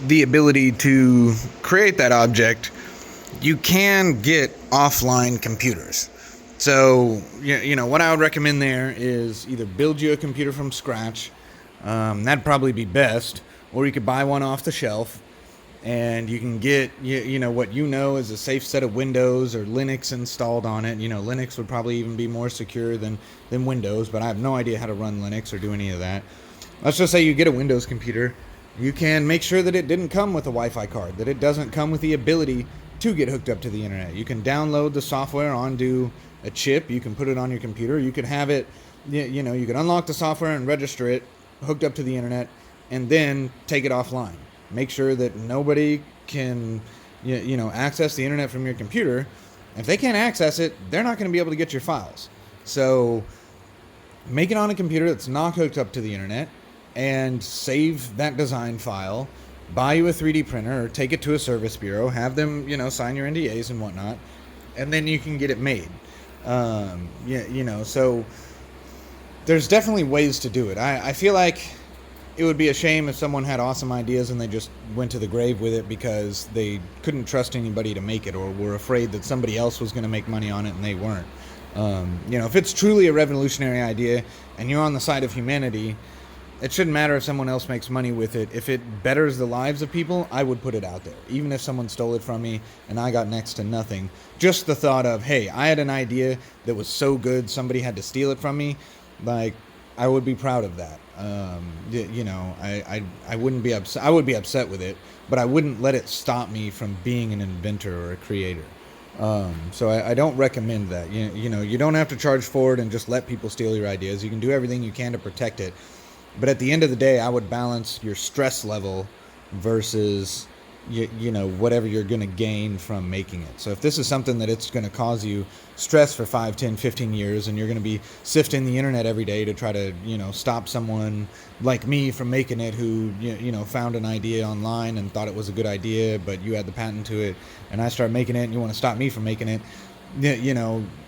the ability to create that object, you can get offline computers. So, what I would recommend there is either build you a computer from scratch. That'd probably be best. Or you could buy one off the shelf, and you can get, what is a safe set of Windows or Linux installed on it. Linux would probably even be more secure than Windows, but I have no idea how to run Linux or do any of that. Let's just say you get a Windows computer. You can make sure that it didn't come with a Wi-Fi card, that it doesn't come with the ability to get hooked up to the internet. You can download the software onto a chip. You can put it on your computer. You could have it, you can unlock the software and register it hooked up to the internet, and then take it offline. Make sure that nobody can, access the internet from your computer. If they can't access it, they're not going to be able to get your files. So make it on a computer that's not hooked up to the internet, and save that design file. Buy you a 3D printer, or take it to a service bureau, have them, sign your NDAs and whatnot, and then you can get it made. So there's definitely ways to do it. I feel like it would be a shame if someone had awesome ideas and they just went to the grave with it because they couldn't trust anybody to make it, or were afraid that somebody else was going to make money on it and they weren't. If it's truly a revolutionary idea and you're on the side of humanity, it shouldn't matter if someone else makes money with it. If it betters the lives of people, I would put it out there. Even if someone stole it from me and I got next to nothing. Just the thought of, hey, I had an idea that was so good somebody had to steal it from me. Like, I would be proud of that. I wouldn't be upset. I would be upset with it, but I wouldn't let it stop me from being an inventor or a creator. So I don't recommend that. You don't have to charge for it and just let people steal your ideas. You can do everything you can to protect it. But at the end of the day, I would balance your stress level versus, whatever you're going to gain from making it. So if this is something that it's going to cause you stress for 5, 10, 15 years, and you're going to be sifting the internet every day to try to, stop someone like me from making it who, found an idea online and thought it was a good idea, but you had the patent to it, and I started making it and you want to stop me from making it,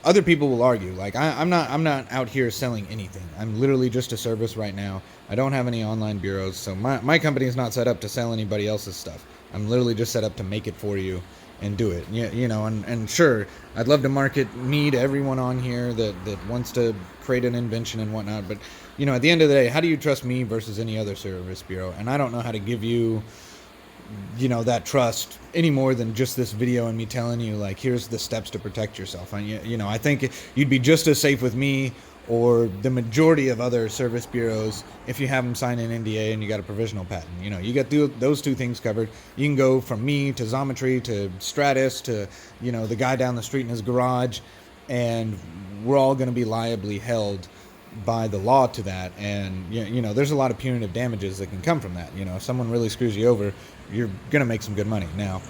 other people will argue. Like, I'm not out here selling anything. I'm literally just a service right now. I don't have any online bureaus, so my company is not set up to sell anybody else's stuff. I'm literally just set up to make it for you and do it. And sure, I'd love to market me to everyone on here that wants to create an invention and whatnot, but at the end of the day, how do you trust me versus any other service bureau? And I don't know how to give you that trust any more than just this video and me telling you, like, here's the steps to protect yourself. I think you'd be just as safe with me or the majority of other service bureaus if you have them sign an NDA and you got a provisional patent. You get those two things covered. You can go from me to Xometry to Stratus to, the guy down the street in his garage, and we're all going to be liably held by the law to that. And there's a lot of punitive damages that can come from that. If someone really screws you over, you're gonna make some good money. Now,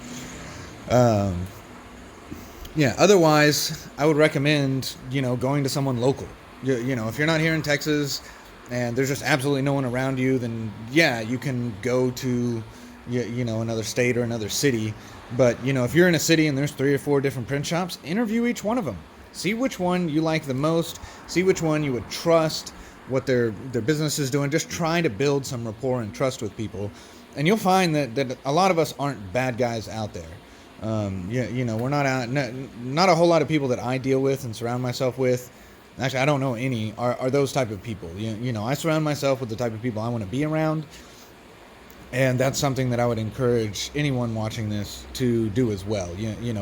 otherwise I would recommend going to someone local. If you're not here in Texas and there's just absolutely no one around you, then you can go to another state or another city. But if you're in a city and there's 3 or 4 different print shops, interview each one of them. See which one you like the most. See which one you would trust, what their business is doing. Just try to build some rapport and trust with people. And you'll find that a lot of us aren't bad guys out there. We're not out. Not a whole lot of people that I deal with and surround myself with. Actually, I don't know any are those type of people. I surround myself with the type of people I want to be around. And that's something that I would encourage anyone watching this to do as well.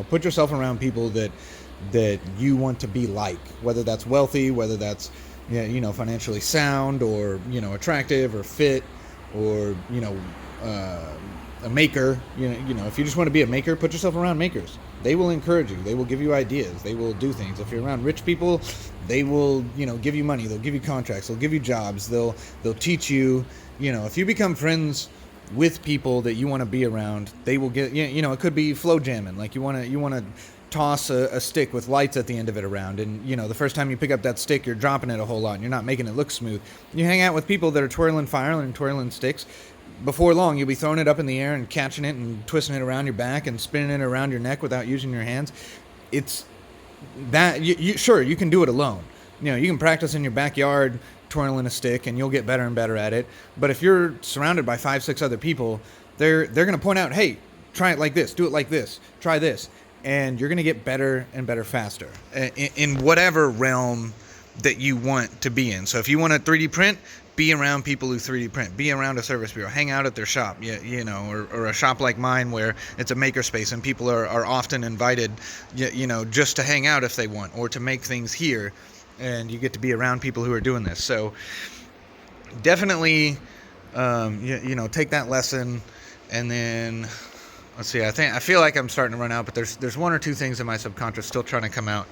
Put yourself around people that you want to be like, whether that's wealthy, whether that's financially sound, or attractive or fit, or a maker. If you just want to be a maker, put yourself around makers. They will encourage you. They will give you ideas. They will do things. If you're around rich people, they will give you money. They'll give you contracts. They'll give you jobs. They'll teach you. If you become friends with people that you want to be around, they will get. It could be flow jamming. Like you want to toss a stick with lights at the end of it around, and the first time you pick up that stick, you're dropping it a whole lot and you're not making it look smooth. You hang out with people that are twirling fire and twirling sticks. Before long, you'll be throwing it up in the air and catching it and twisting it around your back and spinning it around your neck without using your hands. It's that sure, you can do it alone. You can practice in your backyard twirling a stick, and you'll get better and better at it. But if you're surrounded by 5, 6 other people, they're going to point out, hey, try it like this, do it like this, try this. And you're going to get better and better faster in whatever realm that you want to be in. So if you want to 3D print, be around people who 3D print. Be around a service bureau. Hang out at their shop, or a shop like mine where it's a makerspace and people are often invited, just to hang out if they want, or to make things here. And you get to be around people who are doing this. So definitely, take that lesson. And then, let's see, I feel like I'm starting to run out, but there's one or two things in my subconscious still trying to come out.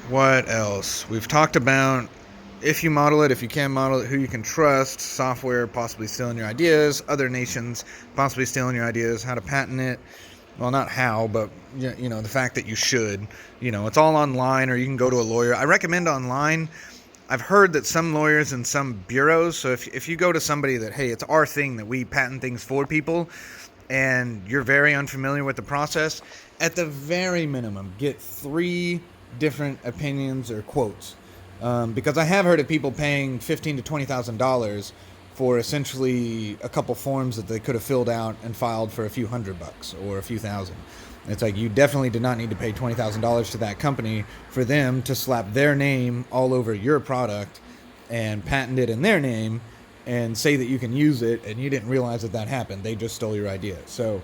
What else? We've talked about if you model it, if you can model it, who you can trust, software possibly stealing your ideas, other nations possibly stealing your ideas, how to patent it. Well, not how, but the fact that you should. It's all online, or you can go to a lawyer. I recommend online. I've heard that some lawyers and some bureaus, so if you go to somebody that, hey, it's our thing that we patent things for people, and you're very unfamiliar with the process, at the very minimum, get 3 different opinions or quotes, because I have heard of people paying $15,000 to $20,000 for essentially a couple forms that they could have filled out and filed for a few $100 or a few thousand. It's like, you definitely did not need to pay $20,000 to that company for them to slap their name all over your product and patent it in their name and say that you can use it, and you didn't realize that happened. They just stole your idea. So,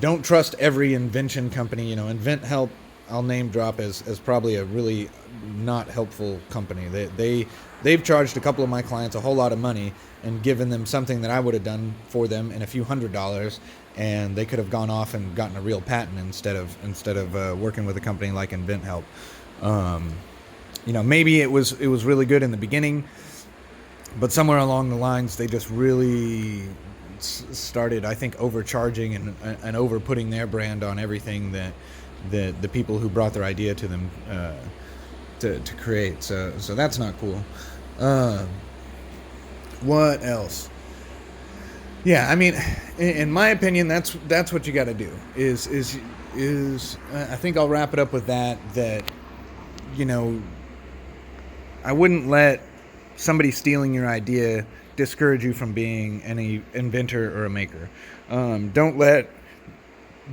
don't trust every invention company. Invent Help, I'll name drop as probably a really not helpful company. They've charged a couple of my clients a whole lot of money and given them something that I would have done for them in a few $100s, and they could have gone off and gotten a real patent instead of working with a company like Invent Help. Maybe it was really good in the beginning, but somewhere along the lines they just really started, I think, overcharging and over putting their brand on everything that the people who brought their idea to them to create. So that's not cool. What else? Yeah, I mean, in my opinion, that's what you got to do. Is I think I'll wrap it up with that. I wouldn't let somebody stealing your idea discourage you from being any inventor or a maker. Don't let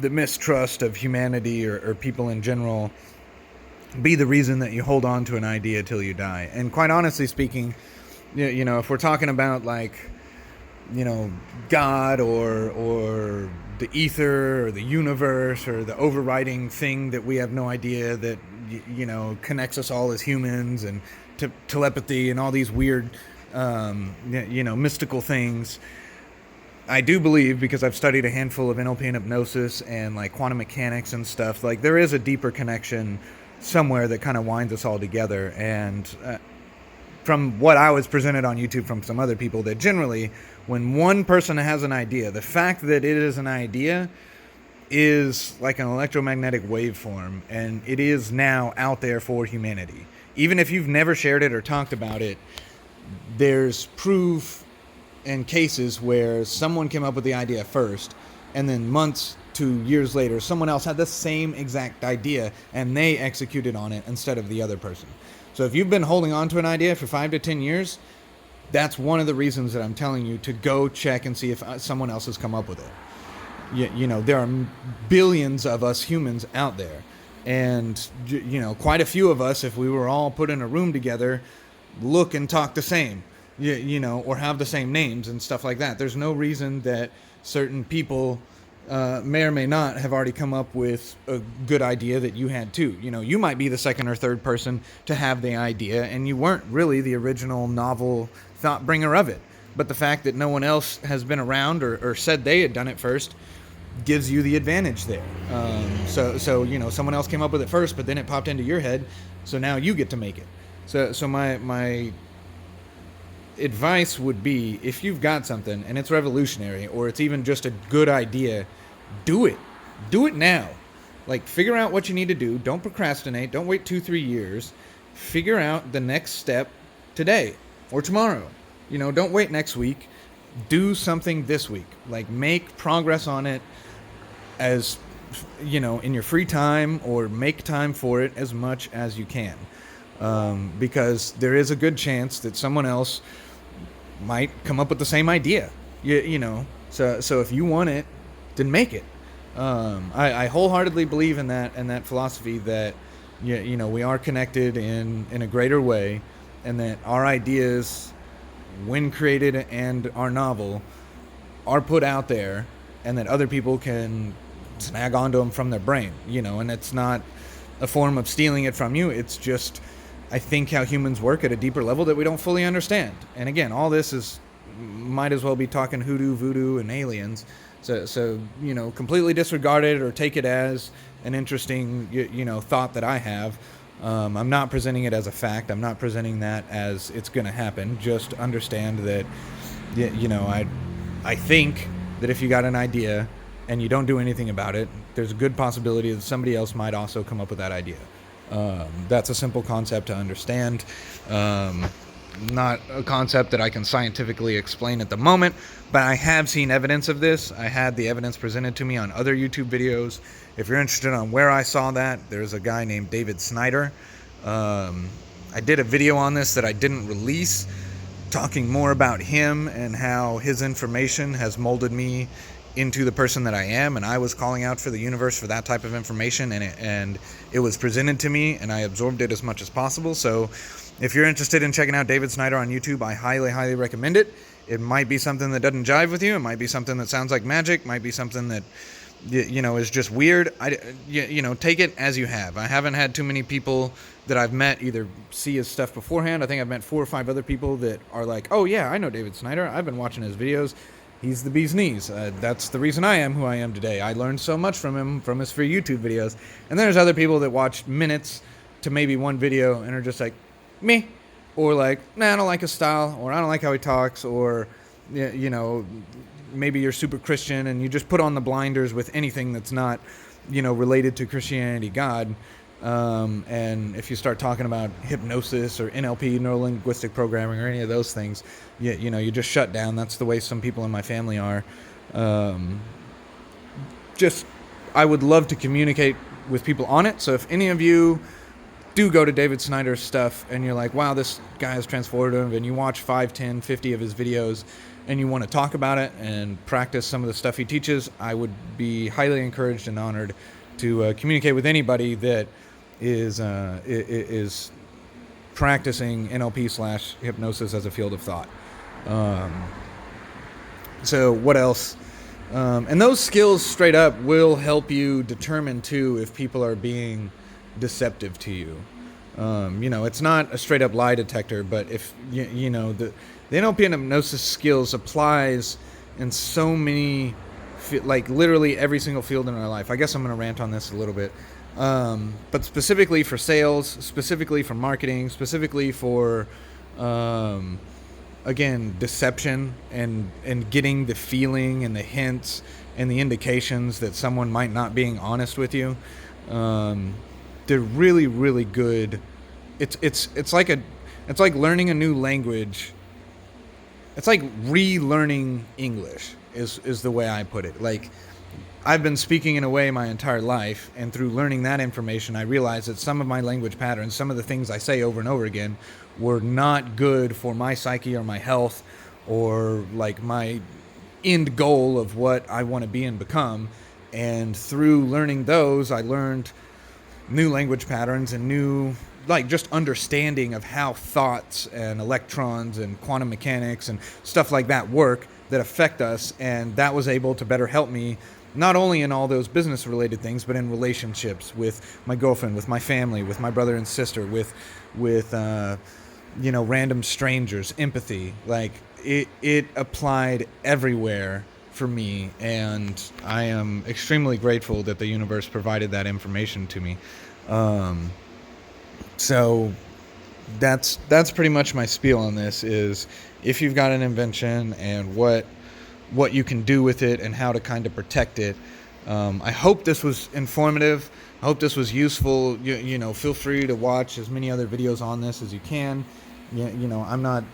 the mistrust of humanity or people in general be the reason that you hold on to an idea till you die. And quite honestly speaking, if we're talking about God or the ether or the universe or the overriding thing that we have no idea that connects us all as humans, and telepathy and all these weird mystical things, I do believe, because I've studied a handful of NLP and hypnosis and quantum mechanics and stuff, there is a deeper connection somewhere that kind of winds us all together. And from what I was presented on YouTube from some other people, that generally when one person has an idea, the fact that it is an idea is like an electromagnetic waveform, and it is now out there for humanity. Even if you've never shared it or talked about it, there's proof and cases where someone came up with the idea first, and then months to years later, someone else had the same exact idea and they executed on it instead of the other person. So if you've been holding on to an idea for 5 to 10 years, that's one of the reasons that I'm telling you to go check and see if someone else has come up with it. There are billions of us humans out there, and quite a few of us, if we were all put in a room together, look and talk the same, or have the same names and stuff like that. There's no reason that certain people may or may not have already come up with a good idea that you had too. You might be the second or third person to have the idea, and you weren't really the original novel thought bringer of it. But the fact that no one else has been around or said they had done it first gives you the advantage there. So someone else came up with it first, but then it popped into your head, so now you get to make it. So my advice would be, if you've got something and it's revolutionary, or it's even just a good idea, do it now. Figure out what you need to do. Don't procrastinate. Don't wait 2-3 years. Figure out the next step today or tomorrow. Don't wait next week. Do something this week. Make progress on it as in your free time, or make time for it as much as you can. Because there is a good chance that someone else might come up with the same idea. So if you want it, then make it. I wholeheartedly believe in that philosophy that we are connected in a greater way, and that our ideas, when created and are novel, are put out there, and that other people can snag onto them from their brain. And it's not a form of stealing it from you. It's just, I think, how humans work at a deeper level that we don't fully understand. And again, all this might as well be talking hoodoo, voodoo, and aliens. So completely disregard it, or take it as an interesting, thought that I have. I'm not presenting it as a fact. I'm not presenting that as it's going to happen. Just understand that, I think that if you got an idea and you don't do anything about it, there's a good possibility that somebody else might also come up with that idea. That's a simple concept to understand. Not a concept that I can scientifically explain at the moment, but I have seen evidence of this. I had the evidence presented to me on other YouTube videos. If you're interested on where I saw that, there's a guy named David Snyder. I did a video on this that I didn't release, talking more about him and how his information has molded me into the person that I am, and I was calling out for the universe for that type of information, and it was presented to me, and I absorbed it as much as possible. So if you're interested in checking out David Snyder on YouTube, I highly, highly recommend it. It might be something that doesn't jive with you. It might be something that sounds like magic. Might be something that, is just weird. Take it as you have. I haven't had too many people that I've met either see his stuff beforehand. I think I've met 4 or 5 other people that are like, oh yeah, I know David Snyder. I've been watching his videos. He's the bee's knees. That's the reason I am who I am today. I learned so much from him, from his free YouTube videos. And there's other people that watch minutes to maybe one video and are just like, me, or like, nah, I don't like his style, or I don't like how he talks, or maybe you're super Christian and you just put on the blinders with anything that's not related to Christianity, God, and if you start talking about hypnosis or NLP, neuro linguistic programming, or any of those things, you just shut down. That's the way some people in my family are. I would love to communicate with people on it. So if any of you do go to David Snyder's stuff and you're like, wow, this guy is transformative, and you watch 5, 10, 50 of his videos and you want to talk about it and practice some of the stuff he teaches, I would be highly encouraged and honored to communicate with anybody that is practicing NLP / hypnosis as a field of thought. So what else? And those skills straight up will help you determine too if people are being deceptive to you. It's not a straight up lie detector, but if the NLP and hypnosis skills applies in so many, like literally every single field in our life. I guess I'm going to rant on this a little bit, but specifically for sales, specifically for marketing, specifically for again, deception and getting the feeling and the hints and the indications that someone might not being honest with you. They're really, really good. It's like learning a new language. It's like relearning English is the way I put it. Like, I've been speaking in a way my entire life, and through learning that information, I realized that some of my language patterns, some of the things I say over and over again, were not good for my psyche or my health, or like my end goal of what I want to be and become. And through learning those, I learned new language patterns and new, like, just understanding of how thoughts and electrons and quantum mechanics and stuff like that work that affect us. And that was able to better help me, not only in all those business related things, but in relationships with my girlfriend, with my family, with my brother and sister, with random strangers, empathy. Like, it applied everywhere for me, and I am extremely grateful that the universe provided that information to me. So that's pretty much my spiel on this, is if you've got an invention and what you can do with it and how to kind of protect it. I hope this was informative. I hope this was useful. Feel free to watch as many other videos on this as you can. I'm not,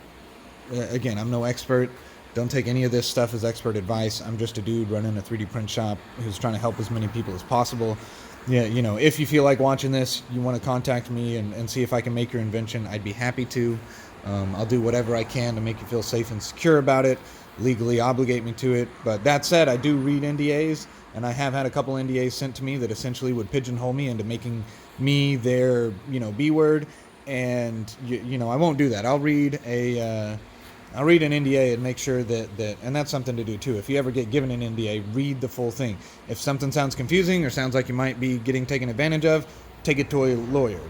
again, I'm no expert. Don't take any of this stuff as expert advice. I'm just a dude running a 3D print shop who's trying to help as many people as possible. Yeah, if you feel like watching this, you want to contact me and see if I can make your invention, I'd be happy to. I'll do whatever I can to make you feel safe and secure about it, legally obligate me to it. But that said, I do read NDAs, and I have had a couple NDAs sent to me that essentially would pigeonhole me into making me their, B word. And, I won't do that. I'll read an NDA and make sure that, and that's something to do too. If you ever get given an NDA, read the full thing. If something sounds confusing or sounds like you might be getting taken advantage of, take it to a lawyer.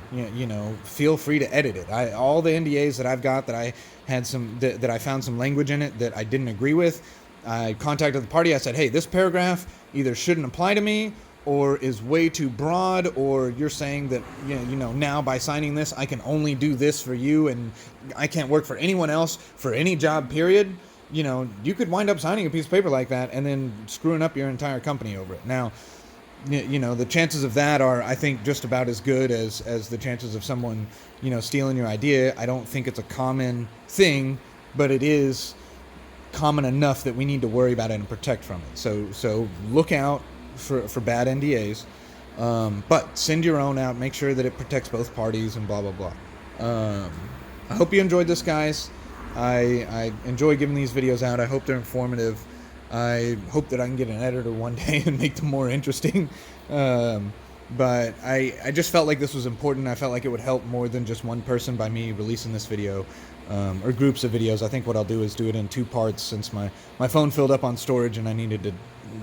Feel free to edit it. All the NDAs that I've got that I had that I found some language in it that I didn't agree with, I contacted the party. I said, hey, this paragraph either shouldn't apply to me or is way too broad, or you're saying that, now by signing this, I can only do this for you and I can't work for anyone else for any job, period. You could wind up signing a piece of paper like that and then screwing up your entire company over it. Now, the chances of that are, I think, just about as good as the chances of someone, stealing your idea. I don't think it's a common thing, but it is common enough that we need to worry about it and protect from it. So look out for bad NDAs, but send your own out. Make sure that it protects both parties and blah blah blah. I hope you enjoyed this, guys. I enjoy giving these videos out. I hope they're informative. I hope that I can get an editor one day and make them more interesting. But I just felt like this was important. I felt like it would help more than just one person by me releasing this video, or groups of videos. I think what I'll do is do it in 2 parts, since my phone filled up on storage and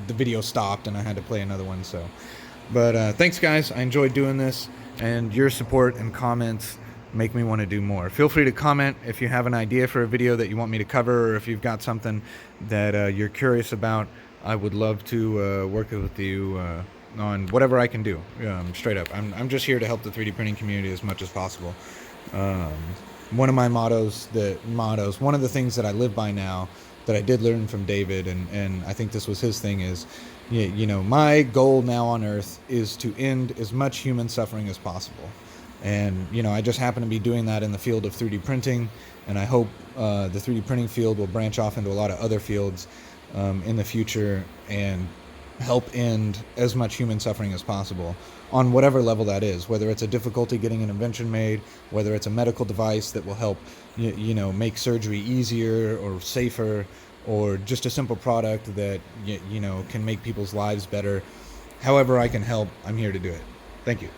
the video stopped and I had to play another one. But thanks, guys. I enjoyed doing this, and your support and comments make me want to do more. Feel free to comment if you have an idea for a video that you want me to cover, or if you've got something that you're curious about. I would love to work with you on whatever I can do. Straight up, I'm just here to help the 3D printing community as much as possible. One of my one of the things that I live by now, that I did learn from David, and I think this was his thing, is, my goal now on Earth is to end as much human suffering as possible. And, I just happen to be doing that in the field of 3D printing, and I hope the 3D printing field will branch off into a lot of other fields in the future and help end as much human suffering as possible on whatever level that is, whether it's a difficulty getting an invention made, whether it's a medical device that will help make surgery easier or safer, or just a simple product that can make people's lives better. However I can help, I'm here to do it. Thank you.